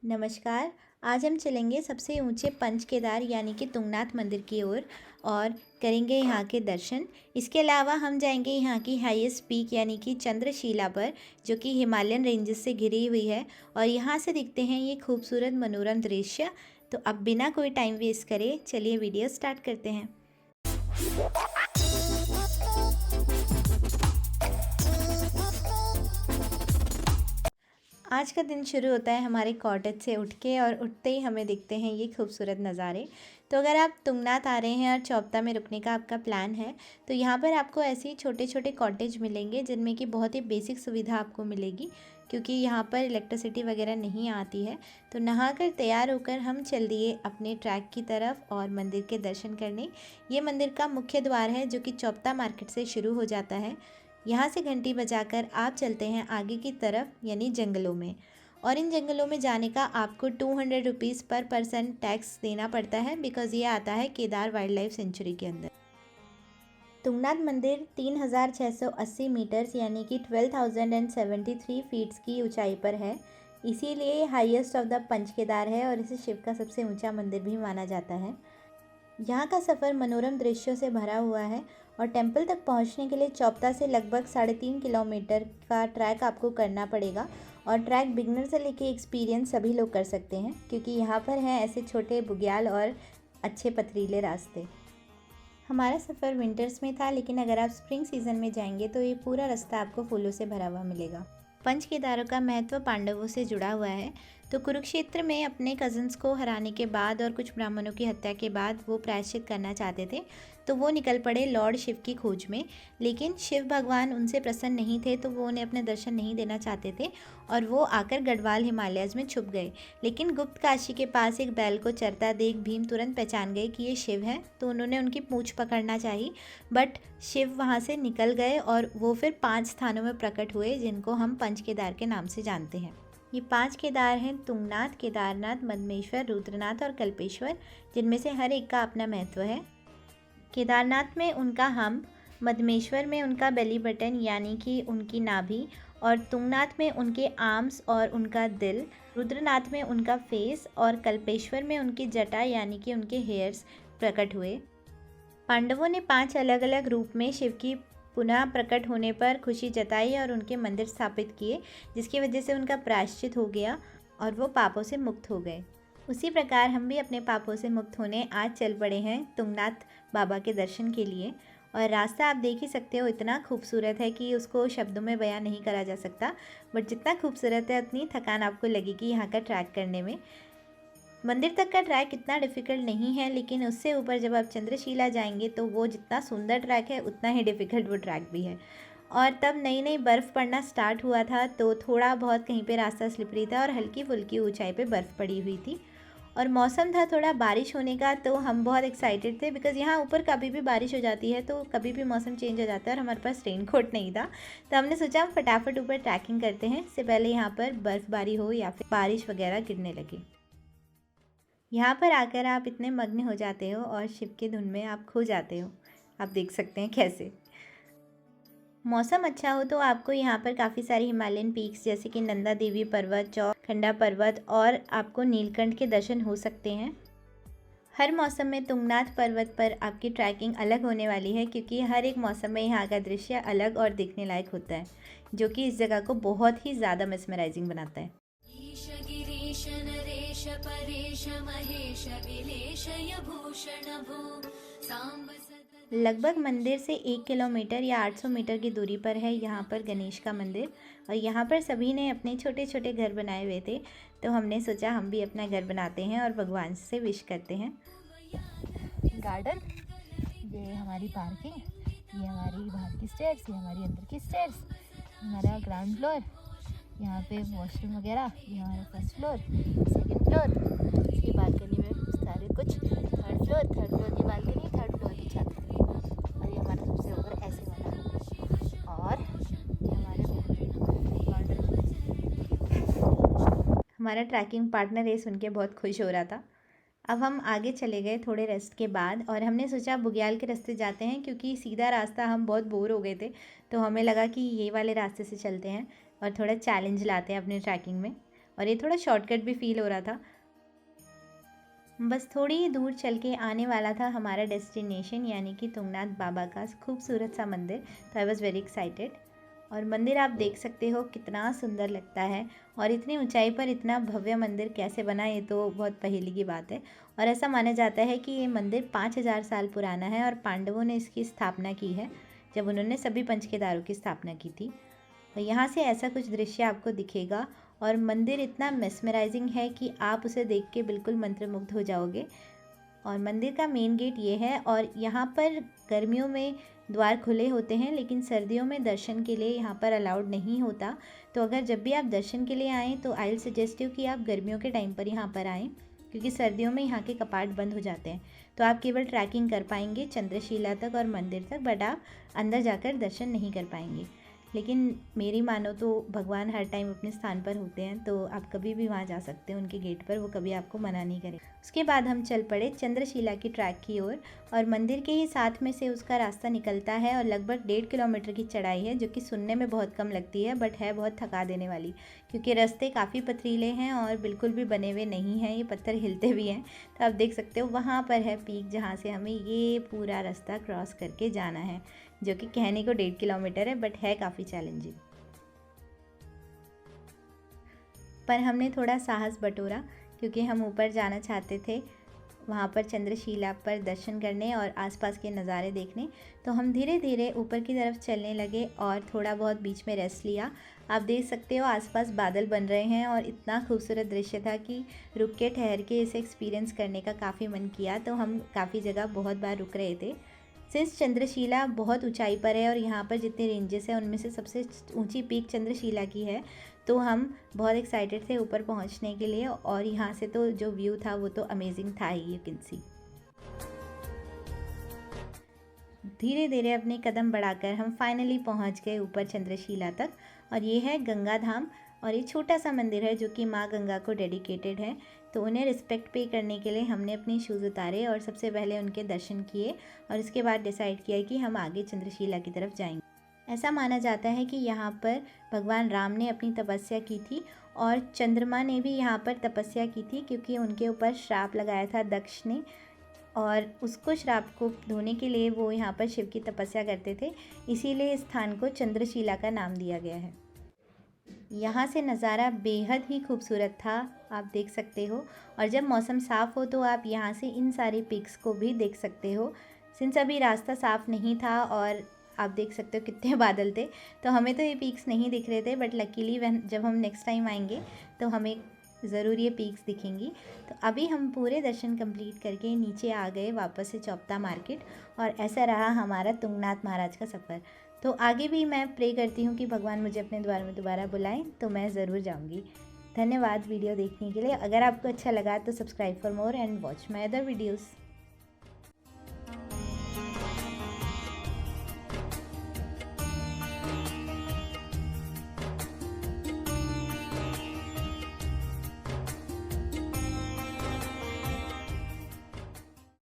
नमस्कार। आज हम चलेंगे सबसे ऊंचे पंच केदार यानी कि तुंगनाथ मंदिर की ओर और करेंगे यहाँ के दर्शन। इसके अलावा हम जाएंगे यहाँ की हाईएस्ट पीक यानी कि चंद्रशिला पर, जो कि हिमालयन रेंजेस से घिरी हुई है और यहाँ से दिखते हैं ये खूबसूरत मनोरम दृश्य। तो अब बिना कोई टाइम वेस्ट करे चलिए वीडियो स्टार्ट करते हैं। आज का दिन शुरू होता है हमारे कॉटेज से उठ के और उठते ही हमें दिखते हैं ये खूबसूरत नज़ारे। तो अगर आप तुंगनाथ आ रहे हैं और चौपता में रुकने का आपका प्लान है तो यहाँ पर आपको ऐसे ही छोटे छोटे कॉटेज मिलेंगे जिनमें कि बहुत ही बेसिक सुविधा आपको मिलेगी, क्योंकि यहाँ पर इलेक्ट्रिसिटी वगैरह नहीं आती है। तो नहाकर तैयार होकर हम चल दिए अपने ट्रैक की तरफ और मंदिर के दर्शन करने। ये मंदिर का मुख्य द्वार है जो कि चौपता मार्केट से शुरू हो जाता है। यहाँ से घंटी बजाकर आप चलते हैं आगे की तरफ यानी जंगलों में, और इन जंगलों में जाने का आपको 200 रुपीज़ पर पर्सन टैक्स देना पड़ता है, बिकॉज़ ये आता है केदार वाइल्ड लाइफ सेंचुरी के अंदर। तुंगनाथ मंदिर 3680 मीटर्स यानी कि 12,073 फीट्स की ऊंचाई पर है। इसीलिए ये highest of the Panch Kedar है और इसे शिव का सबसे ऊंचा मंदिर भी माना जाता है। यहाँ का सफ़र मनोरम दृश्यों से भरा हुआ है और टेंपल तक पहुँचने के लिए चौपता से लगभग 3.5 किलोमीटर का ट्रैक आपको करना पड़ेगा। और ट्रैक बिगनर से लेके एक्सपीरियंस सभी लोग कर सकते हैं, क्योंकि यहाँ पर हैं ऐसे छोटे बुग्याल और अच्छे पथरीले रास्ते। हमारा सफ़र विंटर्स में था, लेकिन अगर आप स्प्रिंग सीज़न में जाएंगे तो ये पूरा रास्ता आपको फूलों से भरा हुआ मिलेगा। पंच केदारों का महत्व पांडवों से जुड़ा हुआ है। तो कुरुक्षेत्र में अपने कज़न्स को हराने के बाद और कुछ ब्राह्मणों की हत्या के बाद वो प्रायश्चित करना चाहते थे, तो वो निकल पड़े लॉर्ड शिव की खोज में। लेकिन शिव भगवान उनसे प्रसन्न नहीं थे, तो वो उन्हें अपने दर्शन नहीं देना चाहते थे और वो आकर गढ़वाल हिमालयज़ में छुप गए। लेकिन गुप्त काशी के पास एक बैल को चरता देख भीम तुरंत पहचान गए कि ये शिव है, तो उन्होंने उनकी पूँछ पकड़ना चाहिए, बट शिव वहाँ से निकल गए और वो फिर 5 स्थानों में प्रकट हुए, जिनको हम पंच केदार के नाम से जानते हैं। ये 5 केदार हैं तुंगनाथ, केदारनाथ, मद्मेश्वर, रुद्रनाथ और कल्पेश्वर, जिनमें से हर एक का अपना महत्व है। केदारनाथ में उनका हम्प, मद्मेश्वर में उनका बेली बटन यानी कि उनकी नाभि, और तुंगनाथ में उनके आर्म्स और उनका दिल, रुद्रनाथ में उनका फेस और कल्पेश्वर में उनकी जटा यानी कि उनके हेयर्स प्रकट हुए। पांडवों ने 5 अलग अलग रूप में शिव की पुनः प्रकट होने पर खुशी जताई और उनके मंदिर स्थापित किए, जिसकी वजह से उनका प्रायश्चित हो गया और वो पापों से मुक्त हो गए। उसी प्रकार हम भी अपने पापों से मुक्त होने आज चल पड़े हैं तुंगनाथ बाबा के दर्शन के लिए। और रास्ता आप देख ही सकते हो, इतना खूबसूरत है कि उसको शब्दों में बयां नहीं करा जा सकता, बट जितना खूबसूरत है उतनी थकान आपको लगेगी यहाँ का ट्रैक करने में। मंदिर तक का ट्रैक इतना डिफ़िकल्ट नहीं है, लेकिन उससे ऊपर जब आप चंद्रशिला जाएंगे तो वो जितना सुंदर ट्रैक है उतना ही डिफ़िकल्ट वो ट्रैक भी है। और तब नई नई बर्फ़ पड़ना स्टार्ट हुआ था, तो थोड़ा बहुत कहीं पे रास्ता स्लिपरी था और हल्की फुल्की ऊंचाई पे बर्फ़ पड़ी हुई थी। और मौसम था थोड़ा बारिश होने का, तो हम बहुत एक्साइटेड थे, बिकॉज़ यहाँ ऊपर कभी भी बारिश हो जाती है, तो कभी भी मौसम चेंज हो जाता है और हमारे पास रेन कोट नहीं था। तो हमने सोचा हम फटाफट ऊपर ट्रैकिंग करते हैं, इससे पहले यहाँ पर बर्फ़बारी हो या फिर बारिश वगैरह गिरने लगे। यहाँ पर आकर आप इतने मग्न हो जाते हो और शिव की धुन में आप खो जाते हो। आप देख सकते हैं कैसे। मौसम अच्छा हो तो आपको यहाँ पर काफ़ी सारी हिमालयन पीक्स जैसे कि नंदा देवी पर्वत, चौखंडा पर्वत और आपको नीलकंठ के दर्शन हो सकते हैं। हर मौसम में तुंगनाथ पर्वत पर आपकी ट्रैकिंग अलग होने वाली है, क्योंकि हर एक मौसम में यहाँ का दृश्य अलग और देखने लायक होता है, जो कि इस जगह को बहुत ही ज़्यादा मेस्मराइजिंग बनाता है। लगभग मंदिर से 1 किलोमीटर या 800 मीटर की दूरी पर है यहाँ पर गणेश का मंदिर, और यहाँ पर सभी ने अपने छोटे छोटे घर बनाए हुए थे, तो हमने सोचा हम भी अपना घर बनाते हैं और भगवान से विश करते हैं। गार्डन, ये हमारी पार्किंग, ये हमारी बाहर की स्टेयर्स, ये हमारी अंदर की स्टेयर्स, हमारा ग्राउंड फ्लोर, यहाँ पे वॉशरूम वगैरह, ये हमारा फर्स्ट फ्लोर, सेकंड फ्लोर, इसकी बालकनी में सारे कुछ, थर्ड फ्लोर की बालकनी, थर्ड फ्लोर की छत, और ये हमारा सबसे ऊपर ऐसे वाला, और ये हमारे हमारा ट्रैकिंग पार्टनर ये सुन के बहुत खुश हो रहा था। अब हम आगे चले गए थोड़े रेस्ट के बाद, और हमने सोचा बुग्याल के रास्ते जाते हैं, क्योंकि सीधा रास्ता हम बहुत बोर हो गए थे, तो हमें लगा कि ये वाले रास्ते से चलते हैं और थोड़ा चैलेंज लाते हैं अपने ट्रैकिंग में। और ये थोड़ा शॉर्टकट भी फील हो रहा था। बस थोड़ी ही दूर चल के आने वाला था हमारा डेस्टिनेशन, यानी कि तुंगनाथ बाबा का खूबसूरत सा मंदिर। तो आई वॉज़ वेरी एक्साइटेड। और मंदिर आप देख सकते हो कितना सुंदर लगता है, और इतनी ऊंचाई पर इतना भव्य मंदिर कैसे बना, ये तो बहुत पहेली की बात है। और ऐसा माना जाता है कि ये मंदिर 5000 साल पुराना है और पांडवों ने इसकी स्थापना की है जब उन्होंने सभी पंचकेदारों की स्थापना की थी। और यहाँ से ऐसा कुछ दृश्य आपको दिखेगा, और मंदिर इतना मेस्मराइजिंग है कि आप उसे देख के बिल्कुल मंत्रमुग्ध हो जाओगे। और मंदिर का मेन गेट ये है, और यहाँ पर गर्मियों में द्वार खुले होते हैं, लेकिन सर्दियों में दर्शन के लिए यहाँ पर अलाउड नहीं होता। तो अगर जब भी आप दर्शन के लिए आएँ तो आई विल सजेस्ट यू कि आप गर्मियों के टाइम पर यहाँ पर आएँ, क्योंकि सर्दियों में यहाँ के कपाट बंद हो जाते हैं। तो आप केवल ट्रैकिंग कर पाएंगे चंद्रशिला तक और मंदिर तक, बट आप अंदर जाकर दर्शन नहीं कर पाएंगे। लेकिन मेरी मानो तो भगवान हर टाइम अपने स्थान पर होते हैं, तो आप कभी भी वहाँ जा सकते हैं उनके गेट पर, वो कभी आपको मना नहीं करें। उसके बाद हम चल पड़े चंद्रशिला की ट्रैक की ओर, और मंदिर के ही साथ में से उसका रास्ता निकलता है, और लगभग 1.5 किलोमीटर की चढ़ाई है, जो कि सुनने में बहुत कम लगती है बट है बहुत थका देने वाली, क्योंकि रास्ते काफ़ी पथरीले हैं और बिल्कुल भी बने हुए नहीं हैं, ये पत्थर हिलते भी हैं। तो आप देख सकते हो वहाँ पर है पीक, जहाँ से हमें ये पूरा रास्ता क्रॉस करके जाना है, जो कि कहने को 1.5 किलोमीटर है बट है काफ़ी चैलेंजिंग। पर हमने थोड़ा साहस बटोरा, क्योंकि हम ऊपर जाना चाहते थे वहाँ पर चंद्रशिला पर दर्शन करने और आसपास के नज़ारे देखने। तो हम धीरे धीरे ऊपर की तरफ चलने लगे और थोड़ा बहुत बीच में रेस्ट लिया। आप देख सकते हो आसपास बादल बन रहे हैं, और इतना खूबसूरत दृश्य था कि रुक के ठहर के इसे एक्सपीरियंस करने का काफ़ी मन किया। तो हम काफ़ी जगह बहुत बार रुक रहे थे। सिंस चंद्रशिला बहुत ऊंचाई पर है और यहाँ पर जितने रेंजेस हैं उनमें से सबसे ऊंची पीक चंद्रशिला की है, तो हम बहुत एक्साइटेड थे ऊपर पहुँचने के लिए। और यहाँ से तो जो व्यू था वो तो अमेजिंग था ही, यू कैन सी। धीरे धीरे अपने कदम बढ़ाकर हम फाइनली पहुँच गए ऊपर चंद्रशिला तक, और ये है गंगा धाम। और ये छोटा सा मंदिर है जो कि माँ गंगा को डेडिकेटेड है। तो उन्हें रिस्पेक्ट पे करने के लिए हमने अपने शूज़ उतारे और सबसे पहले उनके दर्शन किए, और इसके बाद डिसाइड किया कि हम आगे चंद्रशिला की तरफ जाएंगे। ऐसा माना जाता है कि यहाँ पर भगवान राम ने अपनी तपस्या की थी, और चंद्रमा ने भी यहाँ पर तपस्या की थी, क्योंकि उनके ऊपर श्राप लगाया था दक्ष ने, और उसको श्राप को धोने के लिए वो यहाँ पर शिव की तपस्या करते थे, इसीलिए इस स्थान को चंद्रशिला का नाम दिया गया है। यहाँ से नज़ारा बेहद ही खूबसूरत था, आप देख सकते हो। और जब मौसम साफ़ हो तो आप यहाँ से इन सारी पिक्स को भी देख सकते हो। सिंस अभी रास्ता साफ़ नहीं था और आप देख सकते हो कितने बादल थे, तो हमें तो ये पीक्स नहीं दिख रहे थे, बट लकीली जब हम नेक्स्ट टाइम आएंगे तो हमें ज़रूर ये पीक्स दिखेंगी। तो अभी हम पूरे दर्शन कंप्लीट करके नीचे आ गए वापस से चौपता मार्केट, और ऐसा रहा हमारा तुंगनाथ महाराज का सफ़र। तो आगे भी मैं प्रे करती हूँ कि भगवान मुझे अपने द्वार में दोबारा बुलाएं, तो मैं ज़रूर जाऊँगी। धन्यवाद वीडियो देखने के लिए। अगर आपको अच्छा लगा तो subscribe for more and watch my other videos.